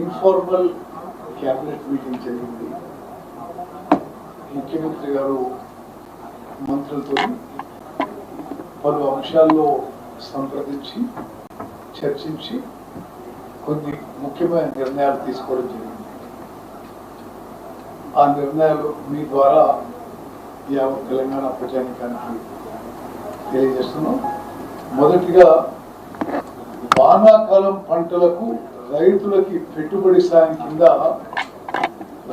Informal cabinet meeting జరిగింది. ముఖ్యమంత్రి గారు మంత్రులతో పలు అంశాల్లో సంప్రదించి చర్చించి కొన్ని ముఖ్యమైన నిర్ణయాలు తీసుకోవడం జరిగింది. ఆ నిర్ణయాలు మీ ద్వారా యావత్ తెలంగాణ ప్రజానికానికి తెలియజేస్తున్నాం. మొదటిగా వానాకాలం పంటలకు రైతులకి పెట్టుబడి సాయం కింద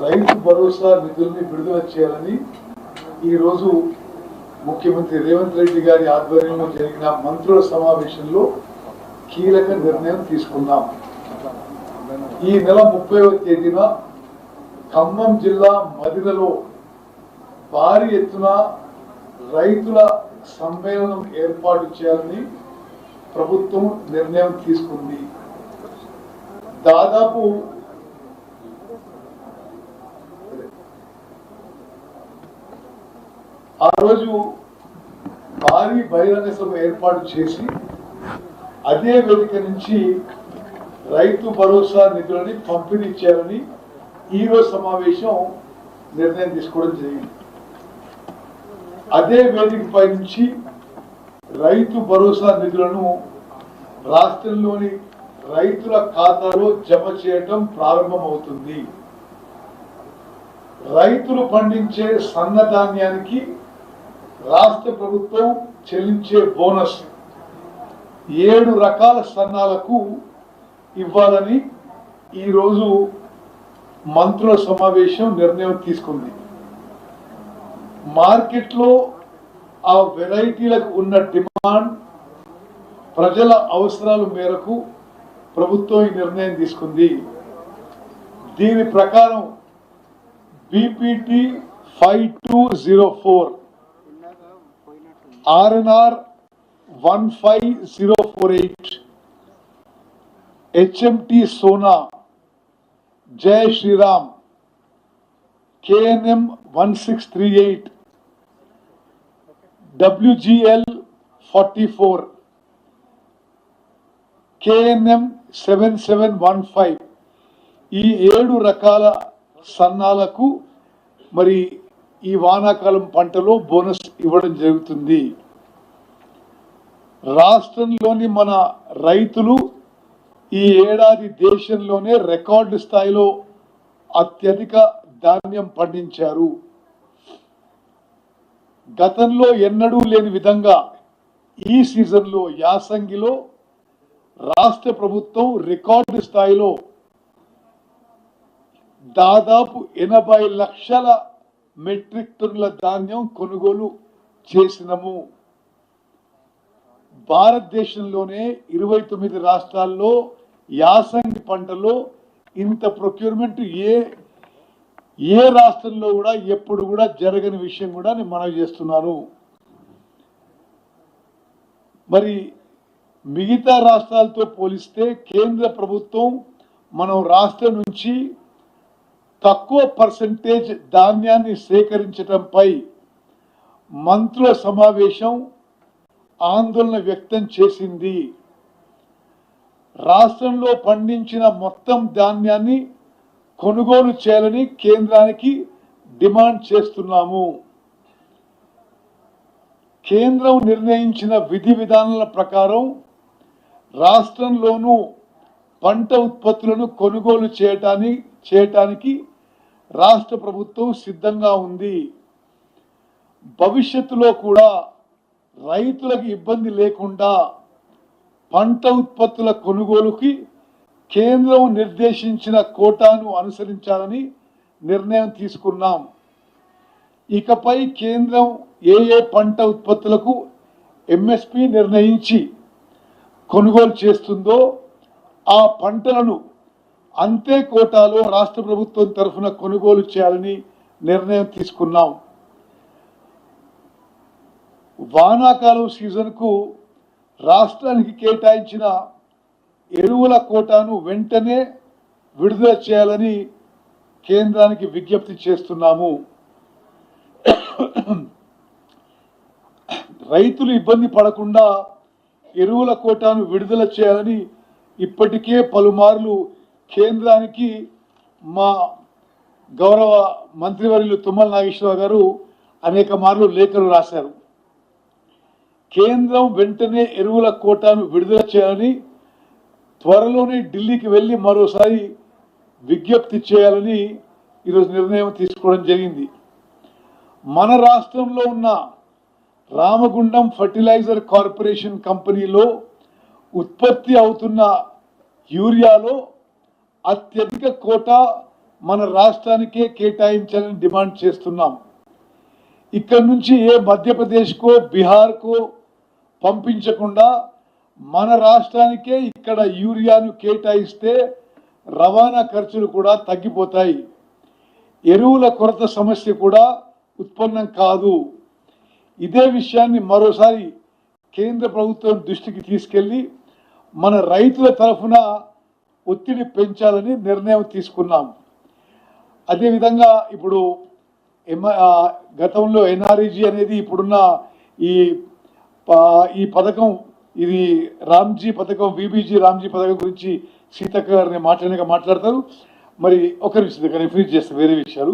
రైతు భరోసా నిధుల్ని విడుదల చేయాలని ఈరోజు ముఖ్యమంత్రి రేవంత్ రెడ్డి గారి ఆధ్వర్యంలో జరిగిన మంత్రుల సమావేశంలో కీలక నిర్ణయం తీసుకున్నాం. ఈ నెల 30వ తేదీన ఖమ్మం జిల్లా మదినలో భారీ ఎత్తున రైతుల సమ్మేళనం ఏర్పాటు చేయాలని ప్రభుత్వం నిర్ణయం తీసుకుంది. దాదాపు ఆ రోజు భారీ బహిరంగ సభ ఏర్పాటు చేసి అదే వేదిక నుంచి రైతు భరోసా నిధులని పంపిణీ చేయాలని ఈరోజు సమావేశం నిర్ణయం తీసుకోవడం జరిగింది. అదే వేదికపై నుంచి రైతు భరోసా నిధులను రాష్ట్రంలోని రైతుల ఖాతాలో జమ చేయటం ప్రారంభమవుతుంది. రైతులు పండించే సన్నధాన్యానికి రాష్ట్ర ప్రభుత్వం చెల్లించే బోనస్ 7 రకాల సన్నాలకు ఇవ్వాలని ఈరోజు మంత్రుల సమావేశం నిర్ణయం తీసుకుంది. మార్కెట్లో ఆ వెరైటీలకు ఉన్న డిమాండ్, ప్రజల అవసరాల మేరకు ప్రభుత్వం ఈ నిర్ణయం తీసుకుంది. దీని ప్రకారం బీపీటీ 5204, RNR 15048, HMT సోనా, జై శ్రీరామ్, KNM 1638, WGL 44, KNM 7715 ఈ 7 రకాల సన్నాలకు మరి ఈ వానాకాలం పంటలో బోనస్ ఇవ్వడం జరుగుతుంది. రాష్ట్రంలోని మన రైతులు ఈ ఏడాది దేశంలోనే రికార్డు స్థాయిలో అత్యధిక ధాన్యం పండించారు. గతంలో ఎన్నడూ లేని విధంగా ఈ సీజన్లో యాసంగిలో రాష్ట్ర ప్రభుత్వం రికార్డు స్థాయిలో దాదాపు 80 లక్షల మెట్రిక్ టన్నుల ధాన్యం కొనుగోలు చేసినము. భారతదేశంలోనే 29 రాష్ట్రాల్లో యాసంగి పంటలో ఇంత ప్రొక్యూర్మెంట్ ఏ రాష్ట్రంలో కూడా ఎప్పుడు కూడా జరగని విషయం కూడా నేను మనవి చేస్తున్నాను. మరి మిగతా రాష్ట్రాలతో పోలిస్తే కేంద్ర ప్రభుత్వం మనం రాష్ట్రం నుంచి తక్కువ పర్సెంటేజ్ ధాన్యాన్ని సేకరించడంపై మంత్రుల సమావేశం ఆందోళన వ్యక్తం చేసింది. రాష్ట్రంలో పండించిన మొత్తం ధాన్యాన్ని కొనుగోలు చేయాలని కేంద్రానికి డిమాండ్ చేస్తున్నాము. కేంద్రం నిర్ణయించిన విధి విధానాల ప్రకారం రాష్ట్రంలోనూ పంట ఉత్పత్తులను కొనుగోలు చేయటానికి రాష్ట్ర ప్రభుత్వం సిద్ధంగా ఉంది. భవిష్యత్తులో కూడా రైతులకు ఇబ్బంది లేకుండా పంట ఉత్పత్తుల కొనుగోలుకి కేంద్రం నిర్దేశించిన కోటాను అనుసరించాలని నిర్ణయం తీసుకున్నాం. ఇకపై కేంద్రం ఏ పంట ఉత్పత్తులకు ఎంఎస్పి నిర్ణయించి కొనుగోలు చేస్తుందో ఆ పంటలను అంతే కోటాలో రాష్ట్ర ప్రభుత్వం తరఫున కొనుగోలు చేయాలని నిర్ణయం తీసుకున్నాం. వానాకాలం సీజన్కు రాష్ట్రానికి కేటాయించిన ఎరువుల కోటాను వెంటనే విడుదల చేయాలని కేంద్రానికి విజ్ఞప్తి చేస్తున్నాము. రైతులు ఇబ్బంది పడకుండా ఎరువుల కోటాను విడుదల చేయాలని ఇప్పటికే పలుమార్లు కేంద్రానికి మా గౌరవ మంత్రివర్యులు తుమ్మల నాగేశ్వరరావు గారు అనేక మార్లు లేఖలు రాశారు. కేంద్రం వెంటనే ఎరువుల కోటాను విడుదల చేయాలని, త్వరలోనే ఢిల్లీకి వెళ్ళి మరోసారి విజ్ఞప్తి చేయాలని ఈరోజు నిర్ణయం తీసుకోవడం జరిగింది. మన రాష్ట్రంలో ఉన్న రామగుండం ఫర్టిలైజర్ కార్పొరేషన్ కంపెనీలో ఉత్పత్తి అవుతున్న యూరియాలో అత్యధిక కోటా మన రాష్ట్రానికే కేటాయించాలని డిమాండ్ చేస్తున్నాం. ఇక్కడ నుంచి ఏ మధ్యప్రదేశ్కో బీహార్కో పంపించకుండా మన రాష్ట్రానికే ఇక్కడ యూరియాను కేటాయిస్తే రవాణా ఖర్చులు కూడా తగ్గిపోతాయి. ఎరువుల కొరత సమస్య కూడా ఉత్పన్నం కాదు. ఇదే విషయాన్ని మరోసారి కేంద్ర ప్రభుత్వం దృష్టికి తీసుకెళ్లి మన రైతుల తరఫున ఒత్తిడి పెంచాలని నిర్ణయం తీసుకున్నాం. అదేవిధంగా ఇప్పుడు గతంలో ఎన్ఆర్ఈజీ అనేది ఇప్పుడున్న ఈ పథకం, ఇది రామ్జీ పథకం, విబీజీ రామ్జీ పథకం గురించి సీతక్క గారిని మాట్లాడతారు. మరి ఒక నిమిషం రిఫ్రీజ్ చేస్తారు వేరే విషయాలు.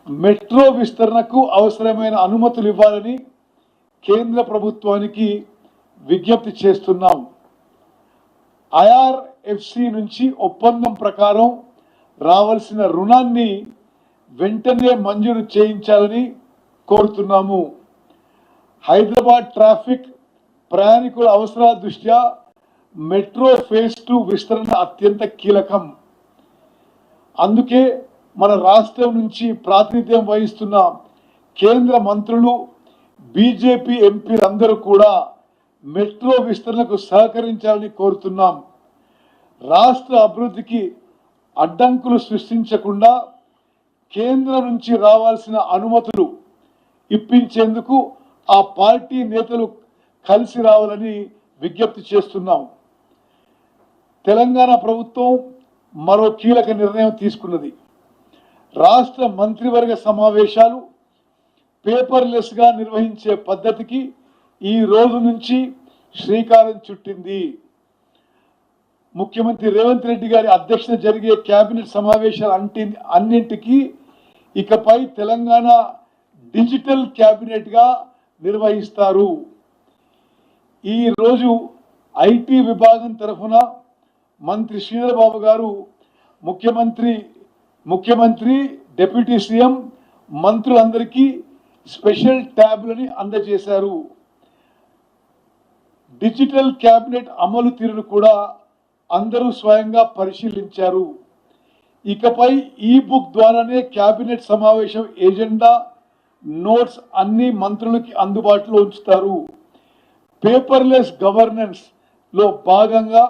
మెట్రో విస్తరణకు అవసరమైన అనుమతులు ఇవ్వాలని కేంద్ర ప్రభుత్వానికి విజ్ఞప్తి చేస్తున్నాం. ఐఆర్ఎఫ్సి నుంచి ఒప్పందం ప్రకారం రావాల్సిన రుణాన్ని వెంటనే మంజూరు చేయించాలని కోరుతున్నాము. హైదరాబాద్ ట్రాఫిక్ ప్రయాణికుల అవసరాల దృష్ట్యా మెట్రో ఫేజ్ 2 విస్తరణ అత్యంత కీలకం. అందుకే మన రాష్ట్రం నుంచి ప్రాతినిధ్యం వహిస్తున్న కేంద్ర మంత్రులు, బీజేపీ ఎంపీలందరూ కూడా మెట్రో విస్తరణకు సహకరించాలని కోరుతున్నాం. రాష్ట్ర అభివృద్ధికి అడ్డంకులు సృష్టించకుండా కేంద్రం నుంచి రావాల్సిన అనుమతులు ఇప్పించేందుకు ఆ పార్టీ నేతలు కలిసి రావాలని విజ్ఞప్తి చేస్తున్నాం. తెలంగాణ ప్రభుత్వం మరో కీలక నిర్ణయం తీసుకున్నది. రాష్ట్ర మంత్రివర్గ సమావేశాలు పేపర్లెస్గా నిర్వహించే పద్ధతికి ఈ రోజు నుంచి శ్రీకారం చుట్టింది. ముఖ్యమంత్రి రేవంత్ రెడ్డి గారి అధ్యక్షత జరిగే కేబినెట్ సమావేశాలు అన్నింటికీ ఇకపై తెలంగాణ డిజిటల్ కేబినెట్గా నిర్వహిస్తారు. ఈ రోజు ఐటీ విభాగం తరఫున మంత్రి శ్రీధర్ బాబు గారు ముఖ్యమంత్రి డిప్యూటీ సీఎం మంత్రులందరికీ స్పెషల్ ట్యాబ్లని అందజేశారు. డిజిటల్ కేబినెట్ అమలు తీరును కూడా అందరూ స్వయంగా పరిశీలించారు. ఇకపై ఈ బుక్ ద్వారానే కేబినెట్ సమావేశం ఎజెండా, నోట్స్ అన్ని మంత్రులకి అందుబాటులో ఉంచుతారు. పేపర్లెస్ గవర్నెన్స్ లో భాగంగా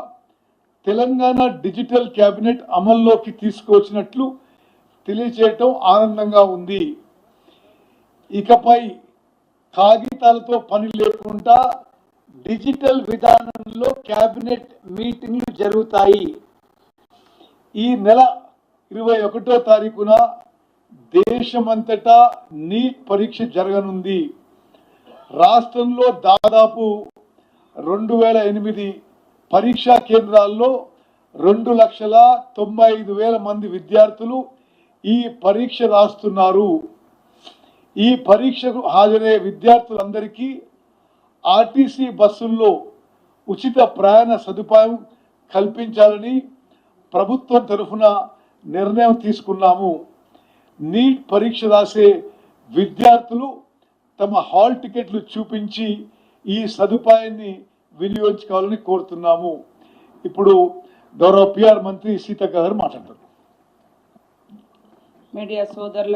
తెలంగాణ డిజిటల్ కేబినెట్ అమల్లోకి తీసుకువచ్చినట్లు తెలియజేయటం ఆనందంగా ఉంది. ఇకపై కాగితాలతో పని లేకుండా డిజిటల్ విధానంలో కేబినెట్ మీటింగ్లు జరుగుతాయి. ఈ నెల 21వ తారీఖున దేశమంతటా నీట్ పరీక్ష జరగనుంది. రాష్ట్రంలో దాదాపు 2008 పరీక్షా కేంద్రాల్లో 2,95,000 మంది విద్యార్థులు ఈ పరీక్ష రాస్తున్నారు. ఈ పరీక్షకు హాజరయ్యే విద్యార్థులందరికీ ఆర్టీసీ బస్సుల్లో ఉచిత ప్రయాణ సదుపాయం కల్పించాలని ప్రభుత్వం తరఫున నిర్ణయం తీసుకున్నాము. నీట్ పరీక్ష రాసే విద్యార్థులు తమ హాల్ టికెట్లు చూపించి ఈ సదుపాయాన్ని వినియోగించుకోవాలని కోరుతున్నాము. ఇప్పుడు గౌరవ పిఆర్ మంత్రి సీతక్క గారు మాట్లాడతారు. మీడియా సోదరులు